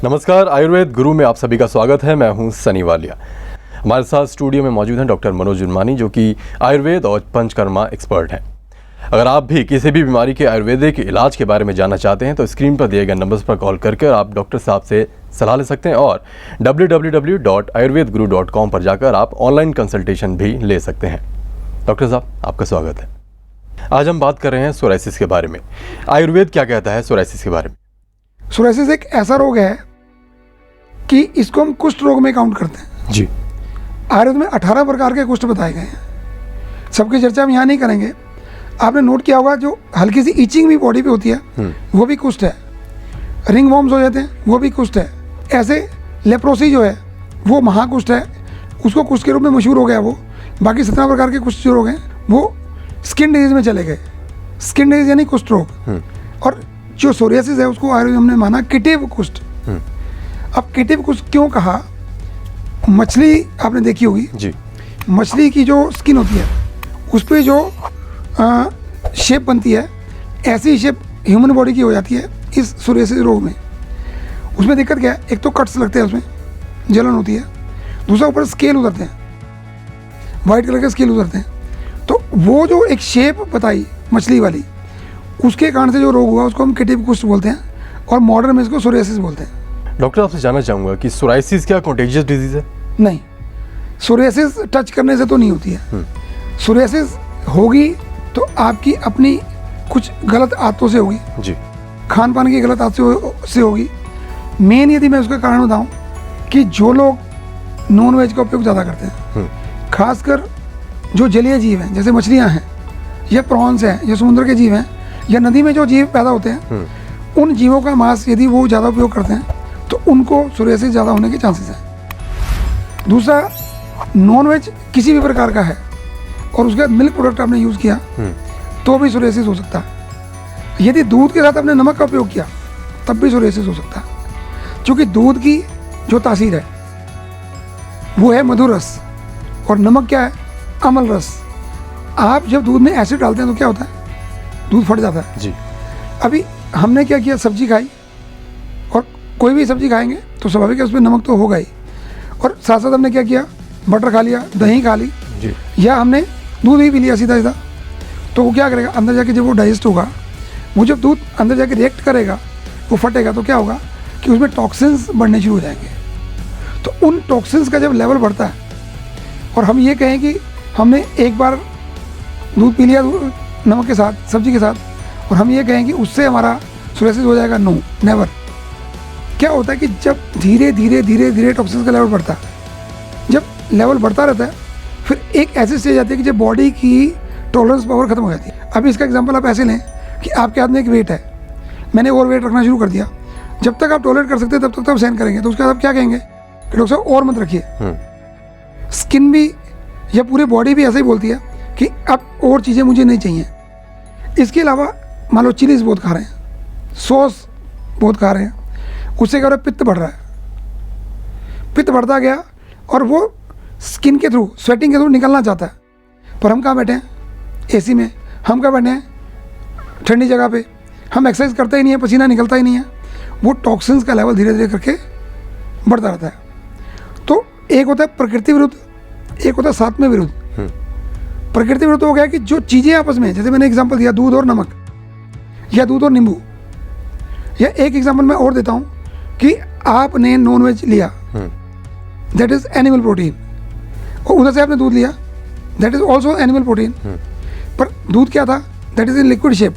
नमस्कार, आयुर्वेद गुरु में आप सभी का स्वागत है। मैं हूं सनी वालिया। हमारे साथ स्टूडियो में मौजूद हैं डॉक्टर मनोज उन्मानी, जो कि आयुर्वेद और पंचकर्मा एक्सपर्ट हैं। अगर आप भी किसी भी बीमारी के आयुर्वेदिक इलाज के बारे में जानना चाहते हैं तो स्क्रीन पर दिए गए नंबर्स पर कॉल करके आप डॉक्टर साहब से सलाह ले सकते हैं और www.ayurvedguru.com पर जाकर आप ऑनलाइन कंसल्टेशन भी ले सकते हैं। डॉक्टर साहब, आपका स्वागत है। आज हम बात कर रहे हैं सोराइसिस के बारे में। आयुर्वेद क्या कहता है सोराइसिस के बारे में? सोराइसिस एक ऐसा रोग है कि इसको हम कुष्ठ रोग में काउंट करते हैं। जी। आयुर्वेद में 18 प्रकार के कुष्ठ बताए गए हैं। सबकी चर्चा हम यहाँ नहीं करेंगे। आपने नोट किया होगा, जो हल्की सी ईचिंग भी बॉडी पे होती है वो भी कुष्ठ है। रिंग वॉर्म्स हो जाते हैं वो भी कुष्ठ है। ऐसे लेप्रोसी जो है वो महाकुष्ठ है, उसको कुष्ठ के रूप में मशहूर हो गया वो। बाकी 17 प्रकार के कुष्ठ जो रोग हैं वो स्किन डिजीज में चले गए। स्किन डिजीज यानी कुष्ठ रोग। और जो सोरियासिस है उसको आयुर्वेद हमने माना किटिव कुष्ठ। अब किटिव कुष्ठ क्यों कहा? मछली आपने देखी होगी जी। मछली की जो स्किन होती है उस पर जो शेप बनती है, ऐसी शेप ह्यूमन बॉडी की हो जाती है इस सोरियासिस रोग में। उसमें दिक्कत क्या है? एक तो कट्स लगते हैं, उसमें जलन होती है। दूसरा ऊपर स्केल उतरते हैं, वाइट कलर के स्केल उतरते हैं। तो वो जो एक शेप बताई मछली वाली, उसके कारण से जो रोग हुआ उसको हम किटिव कुष्ठ बोलते हैं और मॉडर्न में इसको सोरियासिस बोलते हैं। डॉक्टर, आपसे जानना चाहूँगा कि सोराइसिस क्या कॉन्टेजियस डिजीज है? नहीं, सोरियासिस टच करने से तो नहीं होती है। सोरियासिस होगी तो आपकी अपनी कुछ गलत आदतों से होगी जी। खान पान की गलत आदतों से होगी। मेन यदि मैं उसका कारण बताऊं कि जो लोग नॉन वेज का उपयोग ज़्यादा करते हैं, खासकर जो जलीय जीव हैं जैसे मछलियां हैं या प्रॉन्स हैं या समुद्र के जीव हैं या नदी में जो जीव पैदा होते हैं, उन जीवों का मांस यदि वो ज़्यादा उपयोग करते हैं तो उनको सोरियासिस ज़्यादा होने के चांसेस हैं। दूसरा, नॉन वेज किसी भी प्रकार का है और उसके बाद मिल्क प्रोडक्ट आपने यूज़ किया तो भी सोरियासिस हो सकता है। यदि दूध के साथ आपने नमक का उपयोग किया तब भी सोरियासिस हो सकता है, क्योंकि दूध की जो तासीर है वो है मधुर रस और नमक क्या है? अम्ल रस। आप जब दूध में एसिड डालते हैं तो क्या होता है? दूध फट जाता है जी। अभी हमने क्या किया? सब्जी खाई, और कोई भी सब्जी खाएंगे तो स्वाभाविक है उसमें नमक तो होगा ही। और साथ साथ हमने क्या किया? बटर खा लिया, दही खा ली जी। या हमने दूध ही पी लिया सीधा सीधा, तो वो क्या करेगा? अंदर जाके जब वो डाइजेस्ट होगा, वो जब दूध अंदर जाके रिएक्ट करेगा, वो फटेगा, तो क्या होगा कि उसमें टॉक्सिन्स बढ़ने शुरू हो जाएंगे। तो उन टॉक्सिन्स का जब लेवल बढ़ता है, और हम ये कहें कि हमने एक बार दूध पी लिया नमक के साथ, सब्जी के साथ, और हम ये कहें कि उससे हमारा सोरियासिस हो जाएगा, नो, नेवर। क्या होता है कि जब धीरे धीरे धीरे धीरे टॉक्सिन्स का लेवल बढ़ता है, जब लेवल बढ़ता रहता है, फिर एक ऐसी स्टेज आती है कि जब बॉडी की टॉलरेंस पावर खत्म हो जाती है। अभी इसका एग्जांपल आप ऐसे लें कि आपके हाथ में एक वेट है, मैंने और वेट रखना शुरू कर दिया। जब तक आप टॉलरेट कर सकते हैं तब तक तो आप सहन करेंगे, तो उसके बाद आप क्या कहेंगे कि डॉक्टर साहब और मत रखिए। स्किन भी या पूरी बॉडी भी ऐसे ही बोलती है कि अब और चीज़ें मुझे नहीं चाहिए। इसके अलावा मान लो चिलीज बहुत खा रहे हैं, सॉस बहुत खा रहे हैं, उससे क्या हो रहा है? पित्त बढ़ रहा है। पित्त बढ़ता गया और वो स्किन के थ्रू, स्वेटिंग के थ्रू निकलना चाहता है, पर हम कहाँ बैठे हैं? एसी में। हम कहाँ बैठे हैं? ठंडी जगह पे। हम एक्सरसाइज करते ही नहीं है, पसीना निकलता ही नहीं है। वो टॉक्सिन्स का लेवल धीरे धीरे करके बढ़ता रहता है। तो एक होता है प्रकृति विरुद्ध, एक होता है साथ में विरुद्ध। प्रकृति विरुद्ध हो गया कि जो चीज़ें आपस में, जैसे मैंने एग्जांपल दिया दूध और नमक या दूध और नींबू, या एक एग्जांपल मैं और देता हूँ कि आपने नॉन वेज लिया, दैट इज एनिमल प्रोटीन, और उधर से आपने दूध लिया, that is also animal protein. पर दूध क्या था? That is in liquid shape,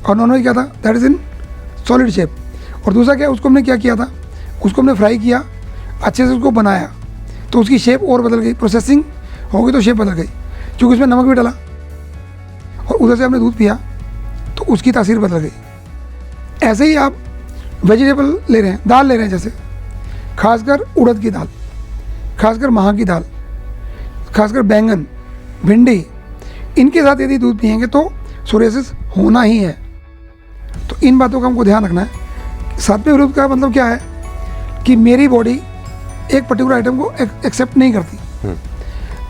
और नॉन वेज क्या था? That is in solid shape. और दूसरा क्या, उसको हमने क्या किया था? उसको हमने फ्राई किया, अच्छे से उसको बनाया, तो उसकी शेप और बदल गई। प्रोसेसिंग होगी तो शेप बदल गई, क्योंकि उसमें नमक भी डाला। और उधर से हमने दूध पिया तो उसकी तासीर बदल गई। ऐसे ही आप वेजिटेबल ले रहे हैं, दाल ले रहे हैं, जैसे खासकर उड़द की दाल, खासकर महा की दाल, खासकर बैंगन, भिंडी, इनके साथ यदि दूध पिएंगे तो सोरियासिस होना ही है। तो इन बातों का हमको ध्यान रखना है। सातवें विरुद्ध का मतलब क्या है कि मेरी बॉडी एक पर्टिकुलर आइटम को एक्सेप्ट नहीं करती।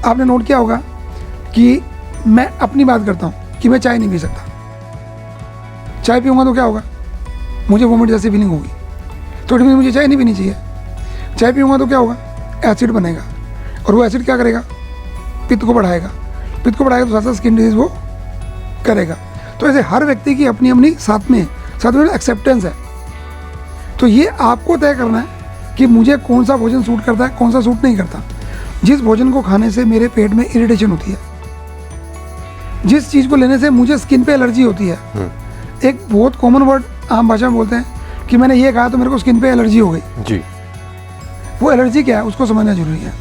आपने नोट किया होगा कि मैं अपनी बात करता हूँ कि मैं चाय नहीं पी सकता। चाय पीऊँगा तो क्या होगा? मुझे वोमिट जैसी फीलिंग होगी। तो इट मीन मुझे चाय नहीं पीनी चाहिए। चाय पीऊँगा तो क्या होगा, एसिड बनेगा, और वो एसिड क्या करेगा, पित्त को बढ़ाएगा, पित्त को बढ़ाएगा तो साथ साथ स्किन डिजीज़ वो करेगा। तो ऐसे हर व्यक्ति की अपनी अपनी साथ में एक्सेप्टेंस है। तो ये आपको तय करना है कि मुझे कौन सा भोजन सूट करता है, कौन सा सूट नहीं करता। जिस भोजन को खाने से मेरे पेट में इरिटेशन होती है, जिस चीज़ को लेने से मुझे स्किन पे एलर्जी होती है, एक बहुत कॉमन वर्ड आम भाषा में बोलते हैं कि मैंने ये कहा तो मेरे को स्किन पे एलर्जी हो गई जी। वो एलर्जी क्या है उसको समझना जरूरी है।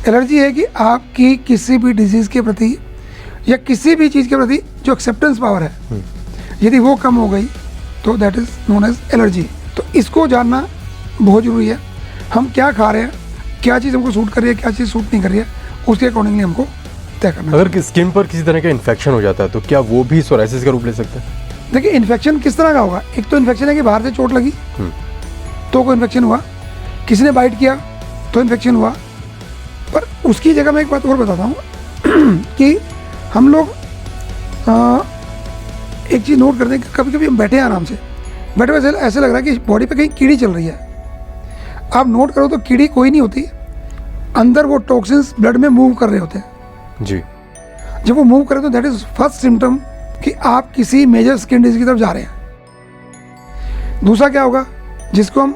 एलर्जी है कि आपकी किसी भी डिजीज़ के प्रति या किसी भी चीज़ के प्रति जो एक्सेप्टेंस पावर है, यदि वो कम हो गई तो that is known as allergy. तो इसको जानना बहुत ज़रूरी है। हम क्या खा रहे हैं, क्या चीज़ हमको सूट कर रही है, क्या चीज़ सूट नहीं कर रही है, उसके अकॉर्डिंगली हमको तय करना। अगर स्किन पर किसी तरह का इन्फेक्शन हो जाता है तो क्या वो भी सोराइसिस का रूप ले सकता है? देखिए, इन्फेक्शन किस तरह का होगा। एक तो इन्फेक्शन है कि बाहर से चोट लगी तो कोई इन्फेक्शन हुआ, किसी ने बाइट किया तो इन्फेक्शन हुआ। पर उसकी जगह मैं एक बात और बताता हूँ कि हम लोग एक चीज़ नोट करते हैं कि कभी कभी हम बैठे हैं आराम से, बैठे हुए ऐसे लग रहा है कि बॉडी पे कहीं कीड़ी चल रही है। आप नोट करो तो कीड़ी कोई नहीं होती, अंदर वो टॉक्सिन्स ब्लड में मूव कर रहे होते हैं जी। जब वो मूव करें तो दैट इज फर्स्ट सिम्टम कि आप किसी मेजर स्किन डिजीज की तरफ जा रहे हैं। दूसरा क्या होगा, जिसको हम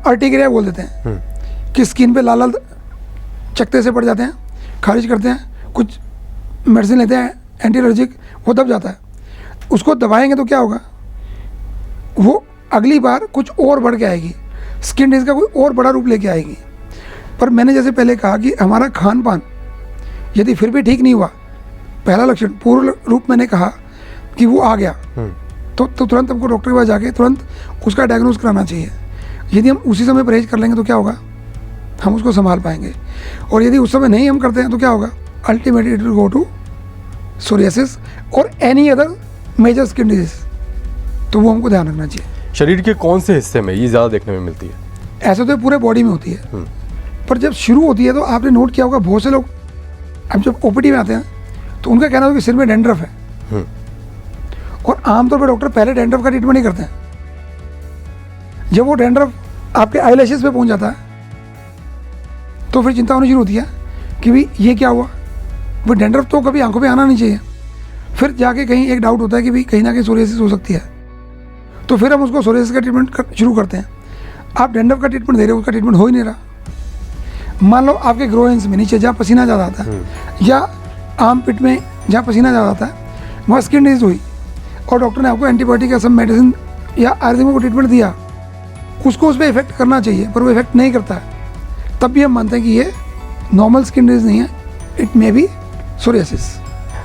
अर्टिकेरिया बोल देते हैं कि स्किन पे लाल लाल चकते से पड़ जाते हैं, खारिज करते हैं, कुछ मेडिसिन लेते हैं एंटी एलर्जिक, वो दब जाता है। उसको दबाएंगे तो क्या होगा, वो अगली बार कुछ और बढ़ के आएगी, स्किन डिजीज का कोई और बड़ा रूप लेके आएगी। पर मैंने जैसे पहले कहा कि हमारा खान पान यदि फिर भी ठीक नहीं हुआ, पहला लक्षण पूर्ण रूप मैंने कहा कि वो आ गया तो तुरंत हमको डॉक्टर के पास जाके तुरंत उसका डायग्नोज कराना चाहिए। यदि हम उसी समय परहेज कर लेंगे तो क्या होगा, हम उसको संभाल पाएंगे। और यदि उस समय नहीं हम करते हैं तो क्या होगा, ultimately it will go to psoriasis और any other major skin disease. तो वो हमको ध्यान रखना चाहिए। शरीर के कौन से हिस्से में ये ज़्यादा देखने में मिलती है? ऐसे तो पूरे बॉडी में होती है, पर जब शुरू होती है तो आपने नोट किया होगा बहुत से लोग अब जब ओपीडी में आते हैं तो उनका कहना है कि सिर में डैंड्रफ है, और आमतौर पर डॉक्टर पहले डैंड्रफ का ट्रीटमेंट नहीं करते हैं। जब वो डैंड्रफ आपके आईलैशेस पे पहुंच जाता है तो फिर चिंता होनी शुरू होती है कि भाई ये क्या हुआ। वो डैंड्रफ तो कभी आंखों पे आना नहीं चाहिए। फिर जाके कहीं एक डाउट होता है कि भाई कहीं ना कहीं सोरियासिस हो सकती है, तो फिर हम उसको सोरियासिस का ट्रीटमेंट शुरू करते हैं। आप डैंड्रफ का ट्रीटमेंट दे रहे हो, उसका ट्रीटमेंट हो ही नहीं रहा। मान लो आपके ग्रोइंस में नीचे जहाँ पसीना ज़्यादा आता है या आर्म पिट में जहाँ पसीना ज़्यादा आता है वहाँ स्किन डिजीज हुई और डॉक्टर ने आपको एंटीबायोटिक या सब मेडिसिन या आयुर्वेदिक को ट्रीटमेंट दिया, उसको उस पर इफेक्ट करना चाहिए पर वो इफेक्ट नहीं करता है, तब भी हम मानते हैं कि ये नॉर्मल स्किन डिजीज नहीं है, it may be psoriasis.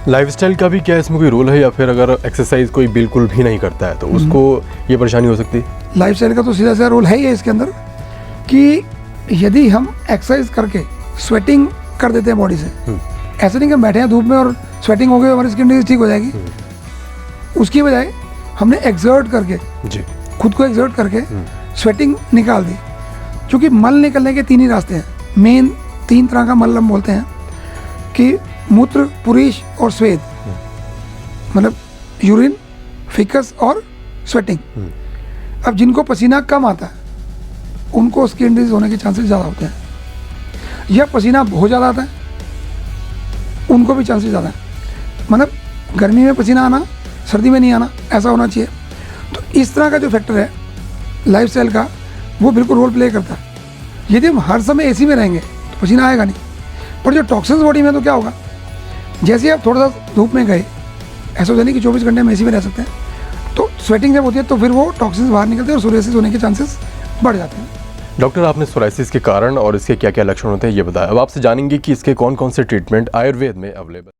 Lifestyle का भी क्या इसमें कोई रोल है, या फिर अगर एक्सरसाइज कोई बिल्कुल भी नहीं करता है तो उसको ये परेशानी हो सकती है? लाइफस्टाइल का तो सीधा सीधा रोल है ही है इसके अंदर कि यदि हम एक्सरसाइज करके स्वेटिंग कर देते हैं बॉडी से, ऐसे नहीं कि हम बैठे हैं धूप में और स्वेटिंग हो गई हमारी स्किन डिजीज ठीक हो जाएगी, उसकी बजाय हमने एक्सर्ट करके जी खुद को एक्सर्ट करके स्वेटिंग निकाल दी। क्योंकि मल निकलने के तीन ही रास्ते हैं, मेन तीन तरह का मल हम बोलते हैं कि मूत्र, पुरीश और स्वेद, मतलब यूरिन, फिकस और स्वेटिंग। अब जिनको पसीना कम आता है उनको स्किन डिजीज होने के चांसेस ज़्यादा होते हैं, या पसीना बहुत ज़्यादा आता है उनको भी चांसेस ज़्यादा है। मतलब गर्मी में पसीना आना, सर्दी में नहीं आना, ऐसा होना चाहिए। तो इस तरह का जो फैक्टर है लाइफस्टाइल का, वो बिल्कुल रोल प्ले करता है। यदि हम हर समय एसी में रहेंगे तो पसीना आएगा नहीं, पर जो टॉक्सिन्स बॉडी में, तो क्या होगा, जैसे आप थोड़ा सा धूप में गए, ऐसा होता नहीं कि 24 घंटे हम एसी में रह सकते हैं, तो स्वेटिंग जब होती है तो फिर वो टॉक्सिन्स बाहर निकलते हैं और सोरियासिस होने के चांसेस बढ़ जाते हैं। डॉक्टर, आपने सोराइसिस के कारण और इसके क्या क्या लक्षण होते हैं ये बताया। अब आपसे जानेंगे कि इसके कौन कौन से ट्रीटमेंट आयुर्वेद में अवेलेबल